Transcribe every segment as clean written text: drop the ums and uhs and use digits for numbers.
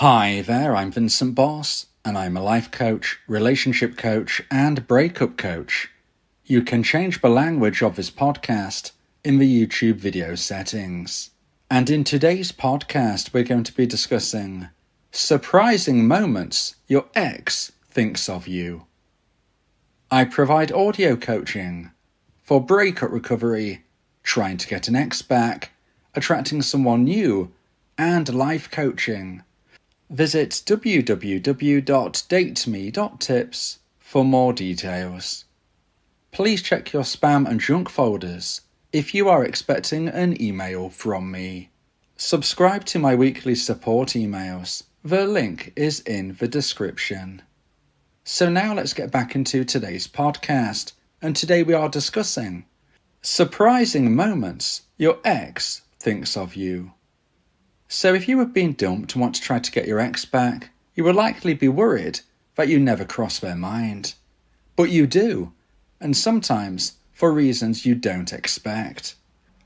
Hi there, I'm Vincent Bos, and I'm a life coach, relationship coach, and breakup coach. You can change the language of this podcast in the YouTube video settings. And in today's podcast, we're going to be discussing surprising moments your ex thinks of you. I provide audio coaching for breakup recovery, trying to get an ex back, attracting someone new, and life coaching. Visit www.dateme.tips for more details. Please check your spam and junk folders if you are expecting an email from me. Subscribe to my weekly support emails. The link is in the description. So now let's get back into today's podcast, and today we are discussing surprising moments your ex thinks of you. So if you have been dumped and want to try to get your ex back, you will likely be worried that you never cross their mind. But you do, and sometimes for reasons you don't expect.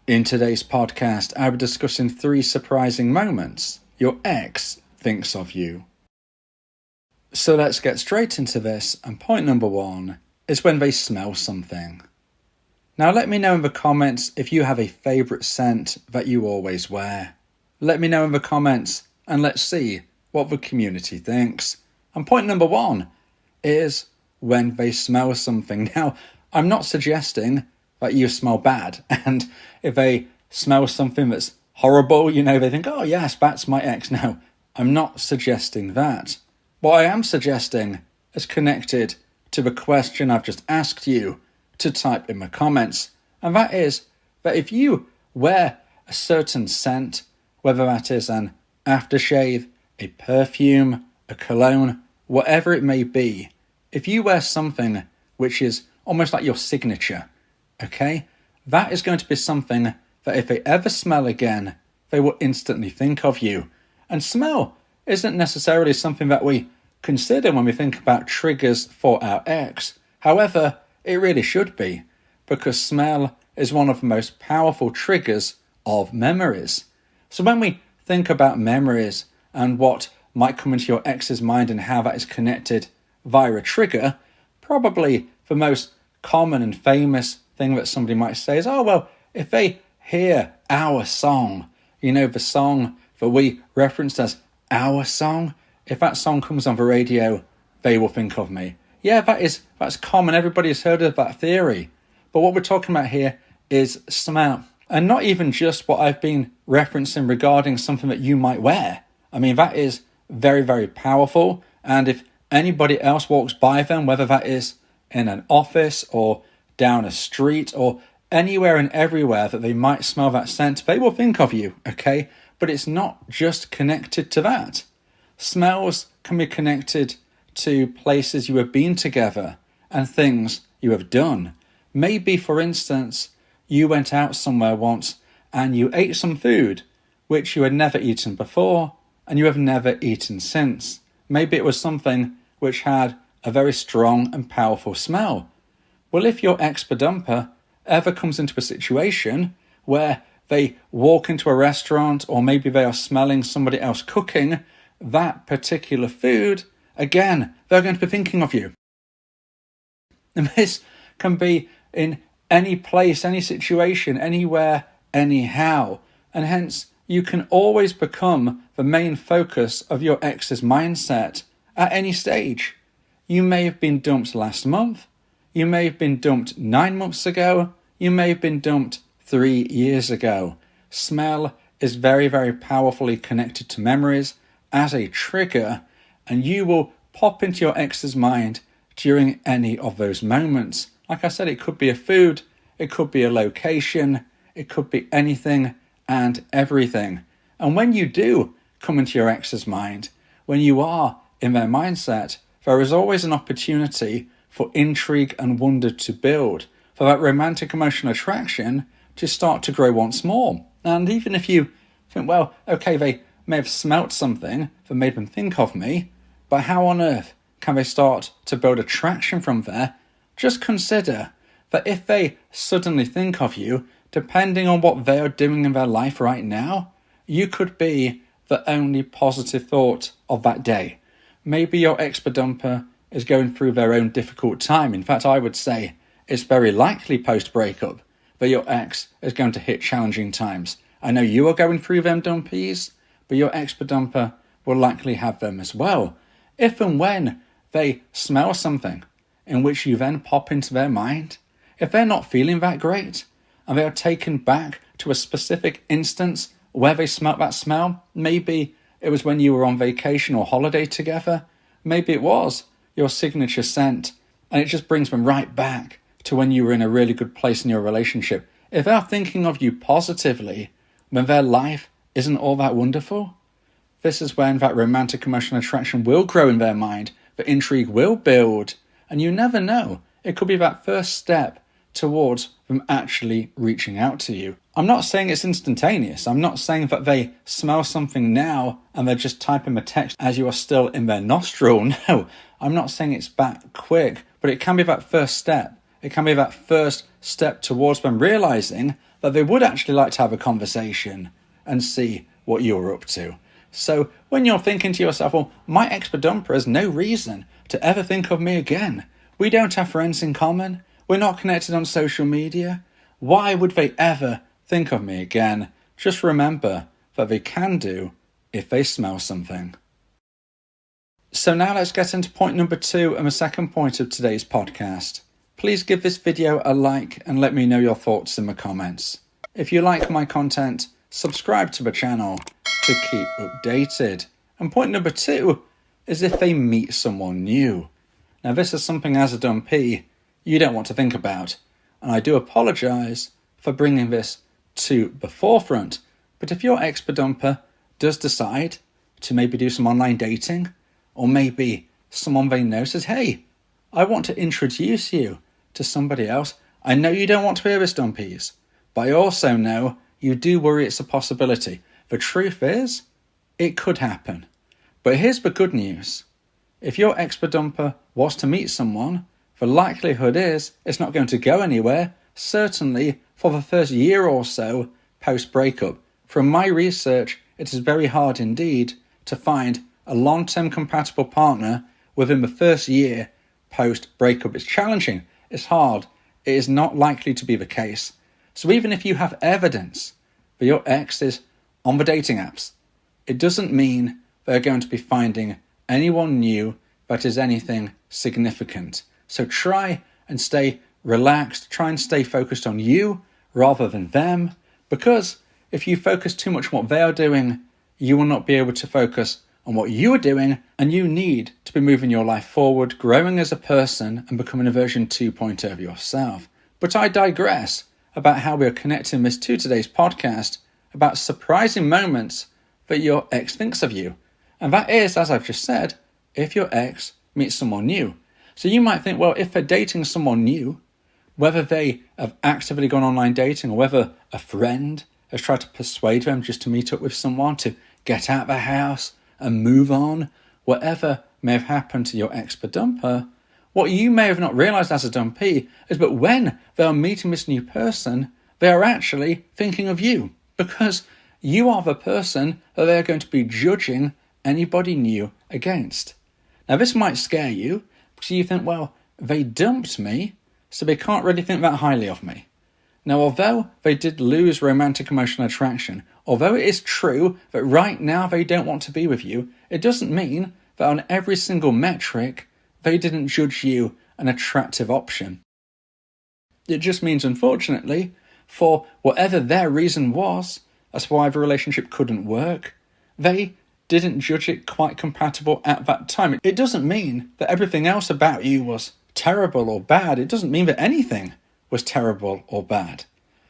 In today's podcast, I will be discussing 3 surprising moments your ex thinks of you. So let's get straight into this, and point number 1 is when they smell something. Now let me know in the comments if you have a favourite scent that you always wear. Let me know in the comments, and let's see what the community thinks. And point number 1 is when they smell something. Now, I'm not suggesting that you smell bad, and if they smell something that's horrible, they think, oh yes, that's my ex. No, I'm not suggesting that. What I am suggesting is connected to the question I've just asked you to type in the comments, and that is that if you wear a certain scent, whether that is an aftershave, a perfume, a cologne, whatever it may be, if you wear something which is almost like your signature, okay, that is going to be something that if they ever smell again, they will instantly think of you. And smell isn't necessarily something that we consider when we think about triggers for our ex. However, it really should be, because smell is one of the most powerful triggers of memories. So when we think about memories and what might come into your ex's mind and how that is connected via a trigger, probably the most common and famous thing that somebody might say is, oh, well, if they hear our song, the song that we referenced as our song, if that song comes on the radio, they will think of me. Yeah, that's common. Everybody has heard of that theory. But what we're talking about here is smell. And not even just what I've been referencing regarding something that you might wear. I mean, that is very, very powerful. And if anybody else walks by them, whether that is in an office or down a street or anywhere and everywhere that they might smell that scent, they will think of you, okay? But it's not just connected to that. Smells can be connected to places you have been together and things you have done. Maybe, for instance, you went out somewhere once and you ate some food which you had never eaten before and you have never eaten since. Maybe it was something which had a very strong and powerful smell. Well, if your ex-dumper ever comes into a situation where they walk into a restaurant or maybe they are smelling somebody else cooking that particular food, again, they're going to be thinking of you. And this can be in any place, any situation, anywhere, anyhow. And hence, you can always become the main focus of your ex's mindset at any stage. You may have been dumped last month. You may have been dumped 9 months ago. You may have been dumped 3 years ago. Smell is very, very powerfully connected to memories as a trigger, and you will pop into your ex's mind during any of those moments. Like I said, it could be a food, it could be a location, it could be anything and everything. And when you do come into your ex's mind, when you are in their mindset, there is always an opportunity for intrigue and wonder to build, for that romantic emotional attraction to start to grow once more. And even if you think, well, okay, they may have smelt something that made them think of me, but how on earth can they start to build attraction from there? Just consider that if they suddenly think of you, depending on what they are doing in their life right now, you could be the only positive thought of that day. Maybe your ex-dumper is going through their own difficult time. In fact, I would say it's very likely post-breakup that your ex is going to hit challenging times. I know you are going through them dumpies, but your ex-dumper will likely have them as well. If and when they smell something in which you then pop into their mind, if they're not feeling that great and they are taken back to a specific instance where they smelt that smell, maybe it was when you were on vacation or holiday together, maybe it was your signature scent, and it just brings them right back to when you were in a really good place in your relationship. If they're thinking of you positively when their life isn't all that wonderful, this is when that romantic emotional attraction will grow in their mind, the intrigue will build, and you never know. It could be that first step towards them actually reaching out to you. I'm not saying it's instantaneous. I'm not saying that they smell something now and they're just typing a text as you are still in their nostril. No, I'm not saying it's that quick, but it can be that first step. It can be that first step towards them realizing that they would actually like to have a conversation and see what you're up to. So when you're thinking to yourself, well, my ex-dumper has no reason to ever think of me again. We don't have friends in common. We're not connected on social media. Why would they ever think of me again? Just remember that they can do if they smell something. So now let's get into point number 2 and the second point of today's podcast. Please give this video a like and let me know your thoughts in the comments. If you like my content, subscribe to the channel to keep updated. And point number 2 is if they meet someone new. Now this is something as a dumpy you don't want to think about, and I do apologise for bringing this to the forefront. But if your ex-dumper does decide to maybe do some online dating, or maybe someone they know says, hey, I want to introduce you to somebody else. I know you don't want to hear this, dumpies, but I also know you do worry it's a possibility. The truth is, it could happen. But here's the good news. If your ex-dumper was to meet someone, the likelihood is it's not going to go anywhere, certainly for the first year or so post-breakup. From my research, it is very hard indeed to find a long-term compatible partner within the first year post-breakup. It's challenging, it's hard, it is not likely to be the case. So even if you have evidence that your ex is on the dating apps, it doesn't mean they're going to be finding anyone new that is anything significant. So try and stay relaxed, try and stay focused on you rather than them, because if you focus too much on what they are doing, you will not be able to focus on what you are doing, and you need to be moving your life forward, growing as a person and becoming a version 2.0 of yourself. But I digress about how we are connecting this to today's podcast about surprising moments that your ex thinks of you. And that is, as I've just said, if your ex meets someone new. So you might think, well, if they're dating someone new, whether they have actively gone online dating or whether a friend has tried to persuade them just to meet up with someone, to get out of the house and move on, whatever may have happened to your ex-dumper, what you may have not realised as a dumpy is that when they are meeting this new person, they are actually thinking of you, because you are the person that they are going to be judging anybody new against. Now this might scare you, because you think, well, they dumped me, so they can't really think that highly of me. Now, although they did lose romantic emotional attraction, although it is true that right now they don't want to be with you, it doesn't mean that on every single metric, they didn't judge you an attractive option. It just means, unfortunately, for whatever their reason was, as to why the relationship couldn't work, they didn't judge it quite compatible at that time. It doesn't mean that everything else about you was terrible or bad. It doesn't mean that anything was terrible or bad.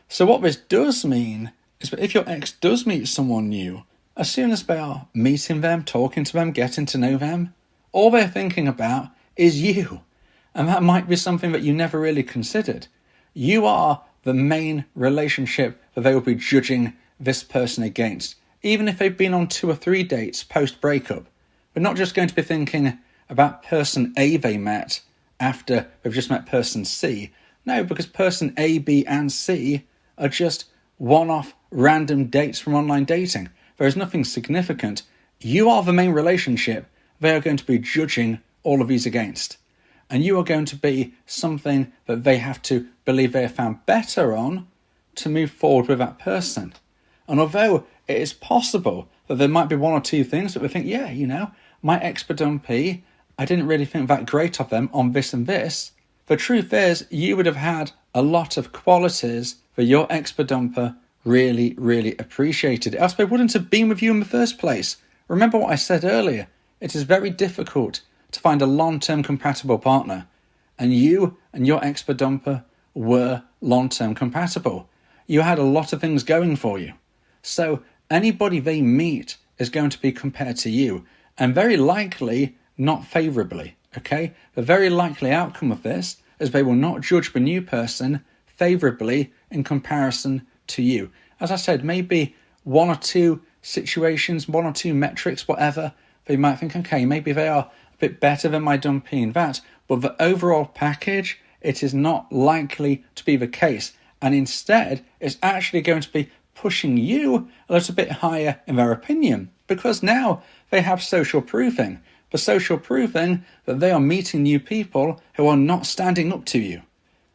So what this does mean is that if your ex does meet someone new, as soon as they are meeting them, talking to them, getting to know them, all they're thinking about is you. And that might be something that you never really considered. You are the main relationship that they will be judging this person against. Even if they've been on 2 or 3 dates post-breakup, they're not just going to be thinking about person A they met after they've just met person C. No, because person A, B and C are just one-off random dates from online dating. there is nothing significant, you are the main relationship they are going to be judging all of these against. And you are going to be something that they have to believe they have found better on to move forward with that person. And although it is possible that there might be one or two things that we think, my ex-dumpee, I didn't really think that great of them on this and this. The truth is, you would have had a lot of qualities that your ex-dumper really, really appreciated, else they wouldn't have been with you in the first place. Remember what I said earlier, it is very difficult to find a long-term compatible partner, and you and your ex-dumper were long-term compatible. You had a lot of things going for you. So anybody they meet is going to be compared to you, and very likely not favourably, okay? The very likely outcome of this is they will not judge the new person favourably in comparison to you. As I said, maybe one or two situations, one or two metrics, whatever, they might think, okay, maybe they are a bit better than my dumpee in that, but the overall package, it is not likely to be the case. And instead, it's actually going to be pushing you a little bit higher in their opinion, because now they have social proofing. The social proofing that they are meeting new people who are not standing up to you.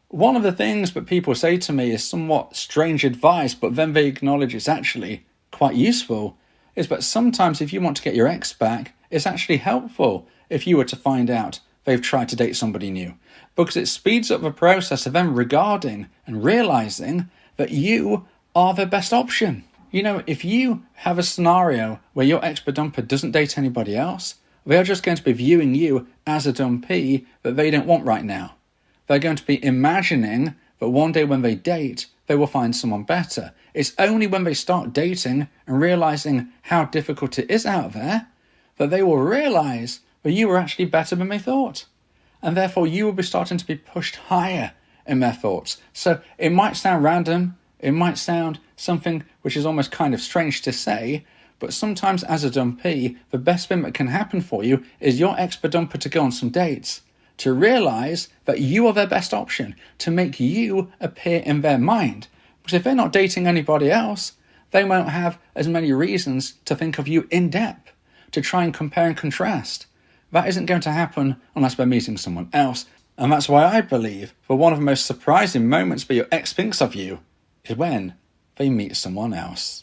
One of the things that people say to me is somewhat strange advice, but then they acknowledge it's actually quite useful, is that sometimes if you want to get your ex back, it's actually helpful if you were to find out they've tried to date somebody new, because it speeds up the process of them regarding and realizing that you are their best option. If you have a scenario where your ex-dumper doesn't date anybody else, they are just going to be viewing you as a dumpee that they don't want right now. They're going to be imagining that one day when they date, they will find someone better. It's only when they start dating and realizing how difficult it is out there that they will realize that you were actually better than they thought. And therefore you will be starting to be pushed higher in their thoughts. So it might sound random, it might sound something which is almost kind of strange to say, but sometimes as a dumpee, the best thing that can happen for you is your ex-dumper to go on some dates, to realize that you are their best option, to make you appear in their mind. Because if they're not dating anybody else, they won't have as many reasons to think of you in depth, to try and compare and contrast. That isn't going to happen unless they're meeting someone else. And that's why I believe that one of the most surprising moments that your ex thinks of you is when they meet someone else.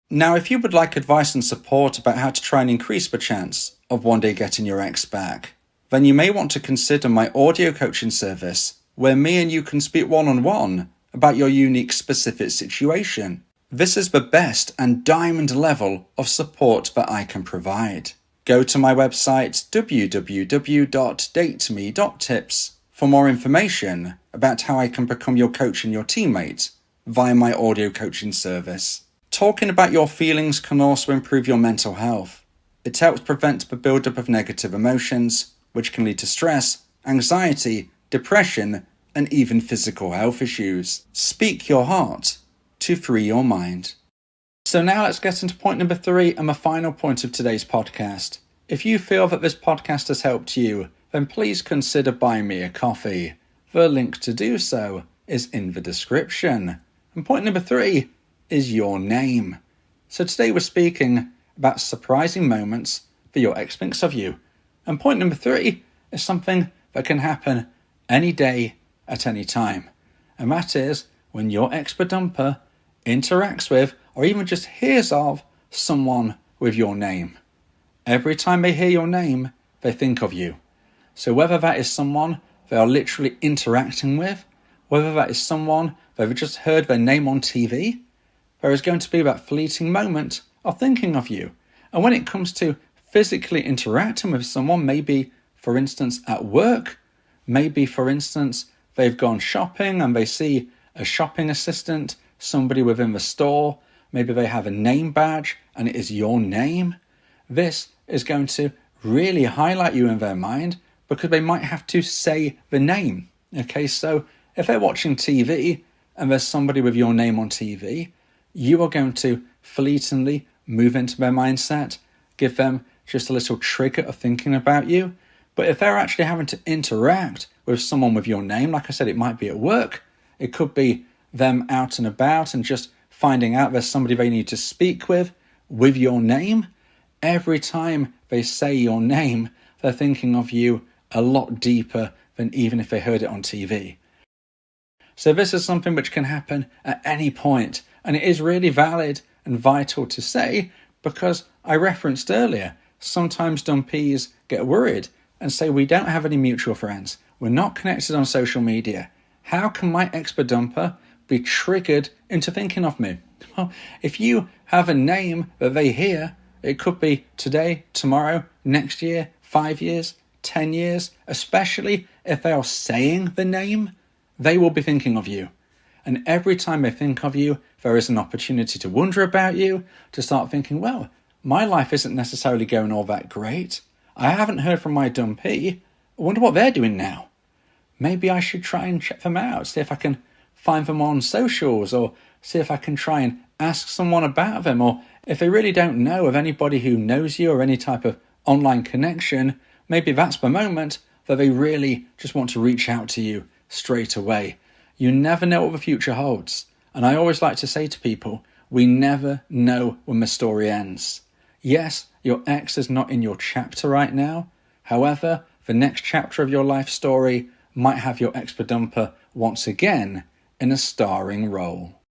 Now, if you would like advice and support about how to try and increase the chance of one day getting your ex back, then you may want to consider my audio coaching service, where me and you can speak one-on-one about your unique specific situation. This is the best and diamond level of support that I can provide. Go to my website www.dateme.tips for more information about how I can become your coach and your teammate via my audio coaching service. Talking about your feelings can also improve your mental health. It helps prevent the buildup of negative emotions, which can lead to stress, anxiety, depression, and even physical health issues. Speak your heart to free your mind. So now let's get into point number 3 and the final point of today's podcast. If you feel that this podcast has helped you, then please consider buying me a coffee. The link to do so is in the description. And point number 3 is your name. So today we're speaking about surprising moments that your ex thinks of you. And point number 3 is something that can happen any day at any time. And that is when your ex-dumper interacts with or even just hears of someone with your name. Every time they hear your name, they think of you. So whether that is someone they are literally interacting with, whether that is someone they've just heard their name on TV, there is going to be that fleeting moment of thinking of you. And when it comes to physically interacting with someone, maybe, for instance, at work, maybe, for instance, they've gone shopping and they see a shopping assistant, somebody within the store, maybe they have a name badge and it is your name. This is going to really highlight you in their mind because they might have to say the name. Okay, so if they're watching TV and there's somebody with your name on TV, you are going to fleetingly move into their mindset, give them just a little trigger of thinking about you. But if they're actually having to interact with someone with your name, like I said, it might be at work, it could be them out and about and just finding out there's somebody they need to speak with your name, every time they say your name, they're thinking of you a lot deeper than even if they heard it on TV. So this is something which can happen at any point, and it is really valid and vital to say, because I referenced earlier, sometimes dumpees get worried and say, we don't have any mutual friends, we're not connected on social media. How can my ex-dumper be triggered into thinking of me? Well, if you have a name that they hear, it could be today, tomorrow, next year, 5 years, 10 years, especially if they are saying the name, they will be thinking of you. And every time they think of you, there is an opportunity to wonder about you, to start thinking, well, my life isn't necessarily going all that great. I haven't heard from my dumpee. I wonder what they're doing now. Maybe I should try and check them out, see if I can find them on socials, or see if I can try and ask someone about them, or if they really don't know of anybody who knows you or any type of online connection, maybe that's the moment that they really just want to reach out to you straight away. You never know what the future holds. And I always like to say to people, we never know when the story ends. Yes, your ex is not in your chapter right now. However, the next chapter of your life story might have your ex-dumper once again in a starring role.